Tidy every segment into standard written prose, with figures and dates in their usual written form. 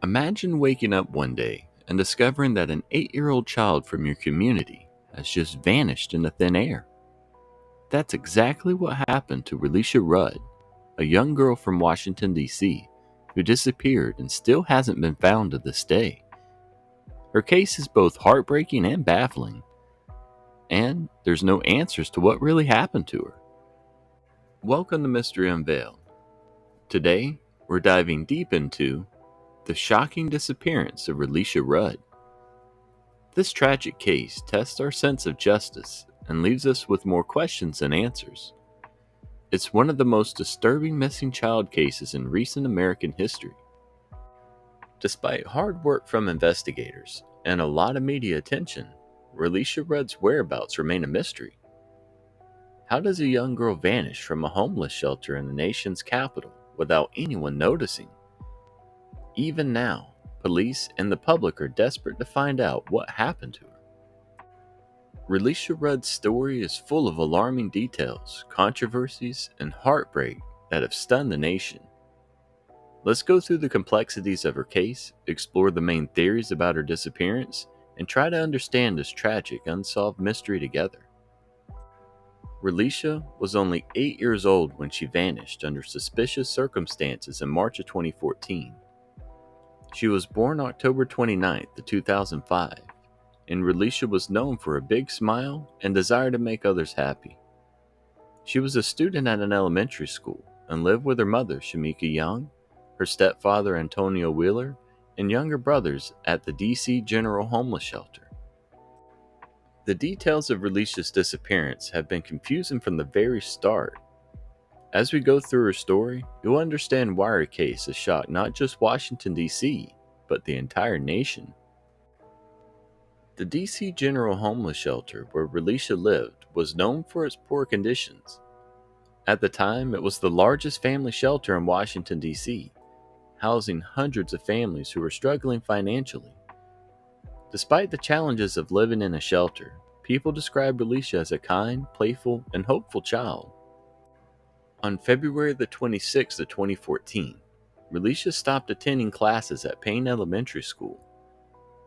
Imagine waking up one day and discovering that an 8-year-old child from your community has just vanished into thin air. That's exactly what happened to Relisha Rudd, a young girl from Washington, D.C., who disappeared and still hasn't been found to this day. Her case is both heartbreaking and baffling, and there's no answers to what really happened to her. Welcome to Mystery Unveiled. Today, we're diving deep into the shocking disappearance of Relisha Rudd. This tragic case tests our sense of justice and leaves us with more questions than answers. It's one of the most disturbing missing child cases in recent American history. Despite hard work from investigators and a lot of media attention, Relisha Rudd's whereabouts remain a mystery. How does a young girl vanish from a homeless shelter in the nation's capital without anyone noticing? Even now, police and the public are desperate to find out what happened to her. Relisha Rudd's story is full of alarming details, controversies, and heartbreak that have stunned the nation. Let's go through the complexities of her case, explore the main theories about her disappearance, and try to understand this tragic, unsolved mystery together. Relisha was only 8 years old when she vanished under suspicious circumstances in March of 2014. She was born October 29, 2005, and Relisha was known for a big smile and desire to make others happy. She was a student at an elementary school and lived with her mother, Shamika Young, her stepfather, Antonio Wheeler, and younger brothers at the D.C. General Homeless Shelter. The details of Relisha's disappearance have been confusing from the very start. As we go through her story, you'll understand why her case has shocked not just Washington, D.C., but the entire nation. The D.C. General Homeless Shelter where Relisha lived was known for its poor conditions. At the time, it was the largest family shelter in Washington, D.C., housing hundreds of families who were struggling financially. Despite the challenges of living in a shelter, people described Relisha as a kind, playful, and hopeful child. On February the 26th of 2014, Relisha stopped attending classes at Payne Elementary School.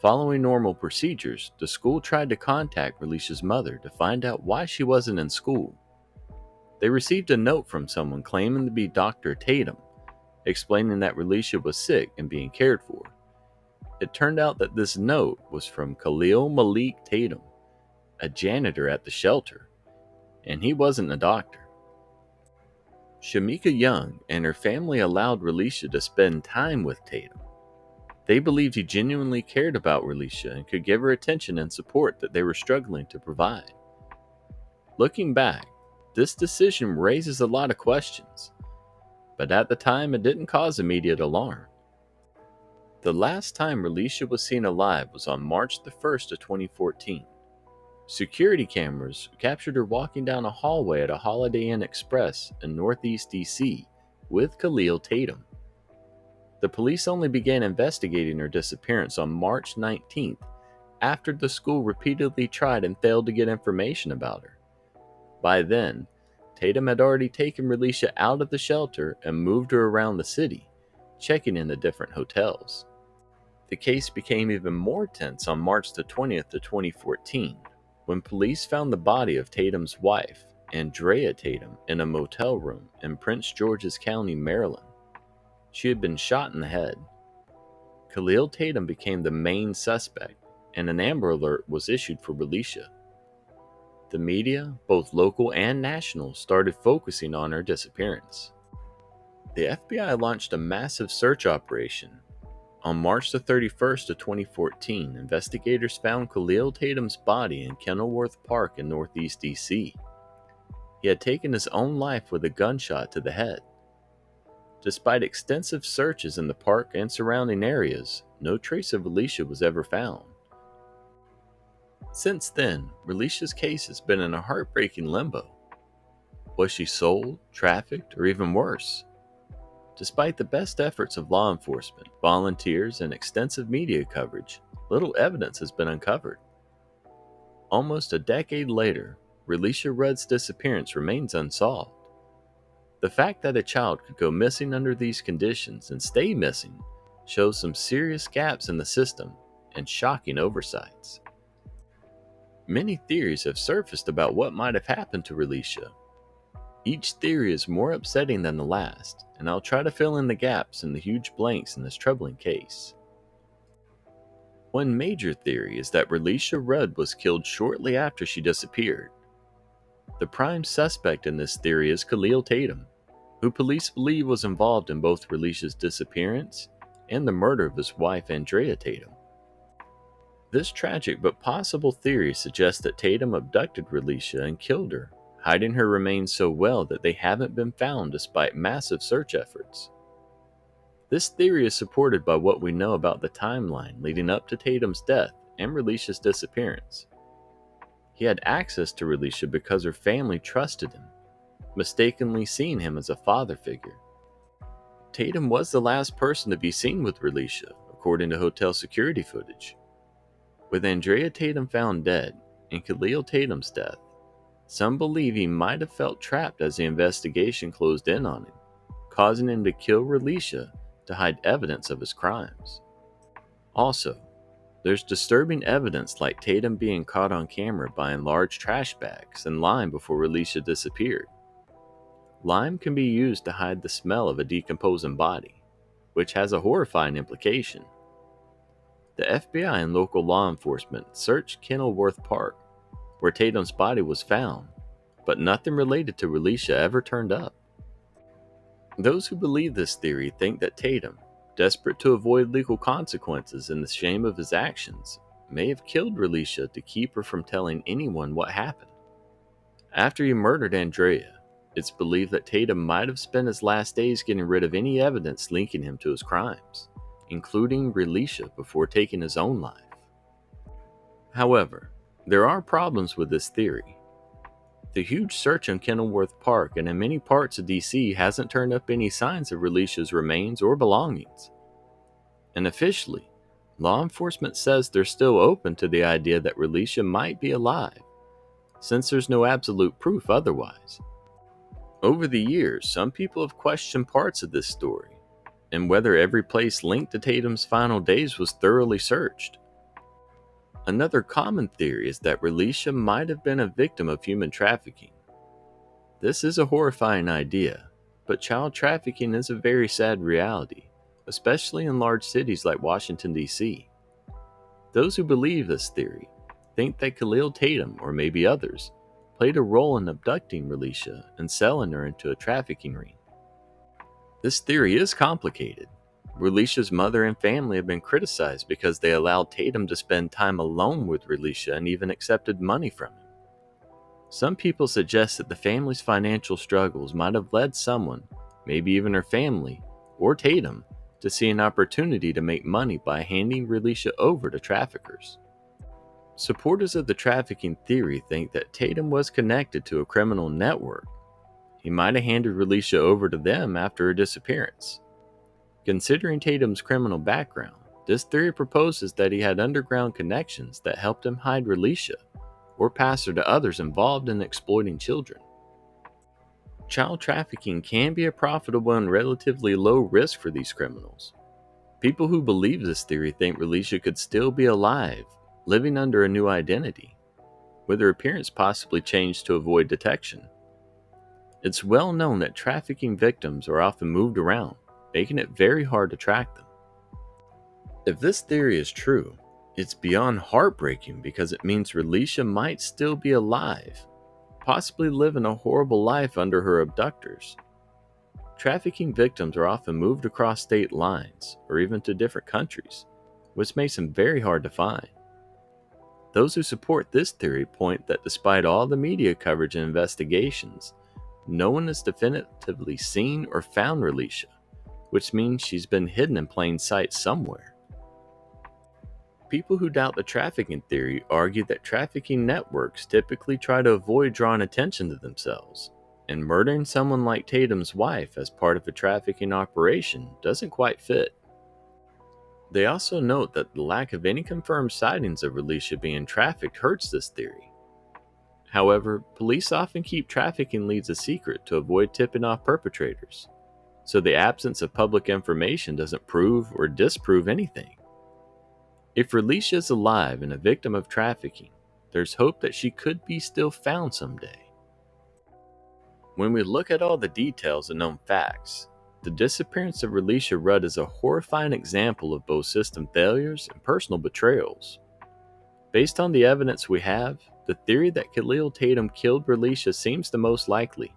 Following normal procedures, the school tried to contact Relisha's mother to find out why she wasn't in school. They received a note from someone claiming to be Dr. Tatum, explaining that Relisha was sick and being cared for. It turned out that this note was from Khalil Malik Tatum, a janitor at the shelter, and he wasn't a doctor. Shamika Young and her family allowed Relisha to spend time with Tatum. They believed he genuinely cared about Relisha and could give her attention and support that they were struggling to provide. Looking back, this decision raises a lot of questions, but at the time it didn't cause immediate alarm. The last time Relisha was seen alive was on March the 1st of 2014. Security cameras captured her walking down a hallway at a Holiday Inn Express in Northeast DC with Khalil Tatum. The police only began investigating her disappearance on March 19th after the school repeatedly tried and failed to get information about her. By then, Tatum had already taken Relisha out of the shelter and moved her around the city, checking into different hotels. The case became even more tense on March the 20th of 2014, when police found the body of Tatum's wife, Andrea Tatum, in a motel room in Prince George's County, Maryland. She had been shot in the head. Khalil Tatum became the main suspect, and an Amber Alert was issued for Relisha. The media, both local and national, started focusing on her disappearance. The FBI launched a massive search operation. On March the 31st of 2014, investigators found Khalil Tatum's body in Kenilworth Park in Northeast DC. He had taken his own life with a gunshot to the head. Despite extensive searches in the park and surrounding areas, no trace of Relisha was ever found. Since then, Relisha's case has been in a heartbreaking limbo. Was she sold, trafficked, or even worse? Despite the best efforts of law enforcement, volunteers, and extensive media coverage, little evidence has been uncovered. Almost a decade later, Relisha Rudd's disappearance remains unsolved. The fact that a child could go missing under these conditions and stay missing shows some serious gaps in the system and shocking oversights. Many theories have surfaced about what might have happened to Relisha. Each theory is more upsetting than the last, and I'll try to fill in the gaps and the huge blanks in this troubling case. One major theory is that Relisha Rudd was killed shortly after she disappeared. The prime suspect in this theory is Khalil Tatum, who police believe was involved in both Relisha's disappearance and the murder of his wife Andrea Tatum. This tragic but possible theory suggests that Tatum abducted Relisha and killed her, hiding her remains so well that they haven't been found despite massive search efforts. This theory is supported by what we know about the timeline leading up to Tatum's death and Relisha's disappearance. He had access to Relisha because her family trusted him, mistakenly seeing him as a father figure. Tatum was the last person to be seen with Relisha, according to hotel security footage. With Andrea Tatum found dead and Khalil Tatum's death, some believe he might have felt trapped as the investigation closed in on him, causing him to kill Relisha to hide evidence of his crimes. Also, there's disturbing evidence like Tatum being caught on camera buying large trash bags and lime before Relisha disappeared. Lime can be used to hide the smell of a decomposing body, which has a horrifying implication. The FBI and local law enforcement searched Kenilworth Park, where Tatum's body was found, but nothing related to Relisha ever turned up. Those who believe this theory think that Tatum, desperate to avoid legal consequences and the shame of his actions, may have killed Relisha to keep her from telling anyone what happened. After he murdered Andrea, it's believed that Tatum might have spent his last days getting rid of any evidence linking him to his crimes, including Relisha, before taking his own life. However, there are problems with this theory. The huge search in Kenilworth Park and in many parts of DC hasn't turned up any signs of Relisha's remains or belongings. And officially, law enforcement says they're still open to the idea that Relisha might be alive, since there's no absolute proof otherwise. Over the years, some people have questioned parts of this story, and whether every place linked to Tatum's final days was thoroughly searched. Another common theory is that Relisha might have been a victim of human trafficking. This is a horrifying idea, but child trafficking is a very sad reality, especially in large cities like Washington, D.C. Those who believe this theory think that Khalil Tatum, or maybe others, played a role in abducting Relisha and selling her into a trafficking ring. This theory is complicated. Relisha's mother and family have been criticized because they allowed Tatum to spend time alone with Relisha and even accepted money from him. Some people suggest that the family's financial struggles might have led someone, maybe even her family, or Tatum, to see an opportunity to make money by handing Relisha over to traffickers. Supporters of the trafficking theory think that Tatum was connected to a criminal network. He might have handed Relisha over to them after her disappearance. Considering Tatum's criminal background, this theory proposes that he had underground connections that helped him hide Relisha, or pass her to others involved in exploiting children. Child trafficking can be a profitable and relatively low risk for these criminals. People who believe this theory think Relisha could still be alive, living under a new identity, with her appearance possibly changed to avoid detection. It's well known that trafficking victims are often moved around, making it very hard to track them. If this theory is true, it's beyond heartbreaking because it means Relisha might still be alive, possibly living a horrible life under her abductors. Trafficking victims are often moved across state lines or even to different countries, which makes them very hard to find. Those who support this theory point that despite all the media coverage and investigations, no one has definitively seen or found Relisha, which means she's been hidden in plain sight somewhere. People who doubt the trafficking theory argue that trafficking networks typically try to avoid drawing attention to themselves, and murdering someone like Tatum's wife as part of a trafficking operation doesn't quite fit. They also note that the lack of any confirmed sightings of Relisha being trafficked hurts this theory. However, police often keep trafficking leads a secret to avoid tipping off perpetrators. so the absence of public information doesn't prove or disprove anything. If Relisha is alive and a victim of trafficking, there's hope that she could be still found someday. When we look at all the details and known facts, the disappearance of Relisha Rudd is a horrifying example of both system failures and personal betrayals. Based on the evidence we have, the theory that Khalil Tatum killed Relisha seems the most likely.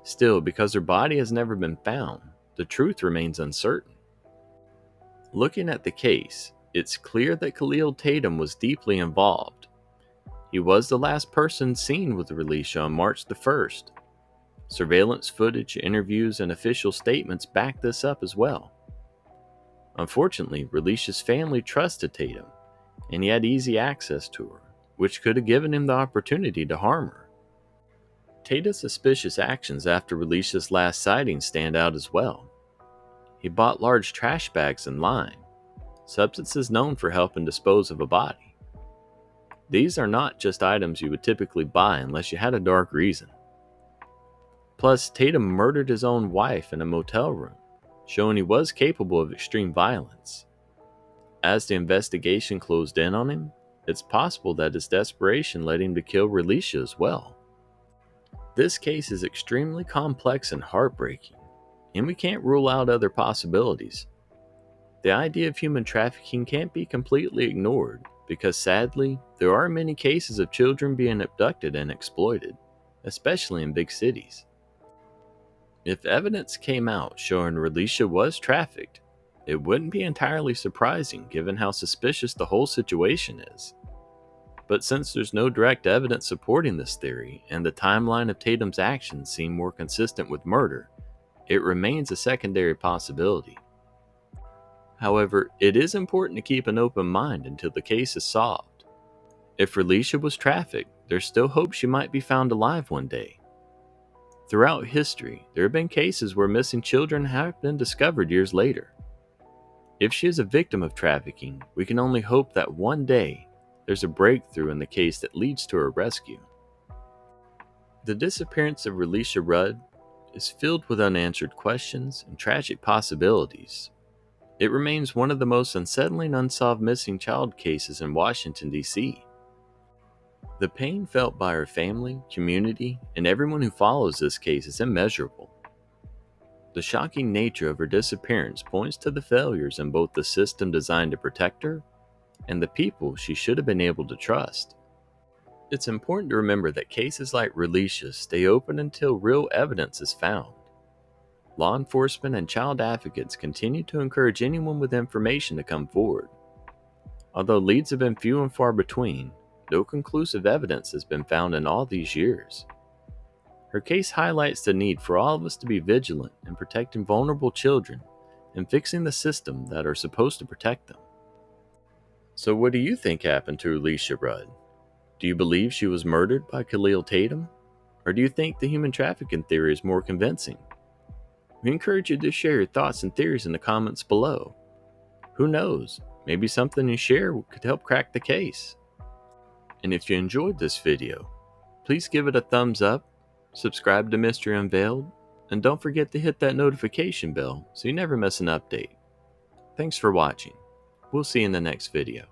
Still, because her body has never been found, the truth remains uncertain. Looking at the case, it's clear that Khalil Tatum was deeply involved. He was the last person seen with Relisha on March the 1st. Surveillance footage, interviews, and official statements back this up as well. Unfortunately, Relisha's family trusted Tatum, and he had easy access to her, which could have given him the opportunity to harm her. Tatum's suspicious actions after Relisha's last sighting stand out as well. He bought large trash bags in line, substances known for helping dispose of a body. These are not just items you would typically buy unless you had a dark reason. Plus, Tatum murdered his own wife in a motel room, showing he was capable of extreme violence. As the investigation closed in on him, it's possible that his desperation led him to kill Relisha as well. This case is extremely complex and heartbreaking, and we can't rule out other possibilities. The idea of human trafficking can't be completely ignored because sadly, there are many cases of children being abducted and exploited, especially in big cities. If evidence came out showing Relisha was trafficked, it wouldn't be entirely surprising given how suspicious the whole situation is. But since there's no direct evidence supporting this theory, and the timeline of Tatum's actions seem more consistent with murder, it remains a secondary possibility. However, it is important to keep an open mind until the case is solved. If Relisha was trafficked, there's still hope she might be found alive one day. Throughout history, there have been cases where missing children have been discovered years later. If she is a victim of trafficking, we can only hope that one day there's a breakthrough in the case that leads to her rescue. The disappearance of Relisha Rudd is filled with unanswered questions and tragic possibilities. It remains one of the most unsettling unsolved missing child cases in Washington, D.C. The pain felt by her family, community, and everyone who follows this case is immeasurable. The shocking nature of her disappearance points to the failures in both the system designed to protect her and the people she should have been able to trust. It's important to remember that cases like Relisha stay open until real evidence is found. Law enforcement and child advocates continue to encourage anyone with information to come forward. Although leads have been few and far between, no conclusive evidence has been found in all these years. Her case highlights the need for all of us to be vigilant in protecting vulnerable children and fixing the system that are supposed to protect them. So what do you think happened to Relisha Rudd? Do you believe she was murdered by Khalil Tatum? Or do you think the human trafficking theory is more convincing? We encourage you to share your thoughts and theories in the comments below. Who knows, maybe something you share could help crack the case. And if you enjoyed this video, please give it a thumbs up, subscribe to Mystery Unveiled, and don't forget to hit that notification bell so you never miss an update. Thanks for watching. We'll see you in the next video.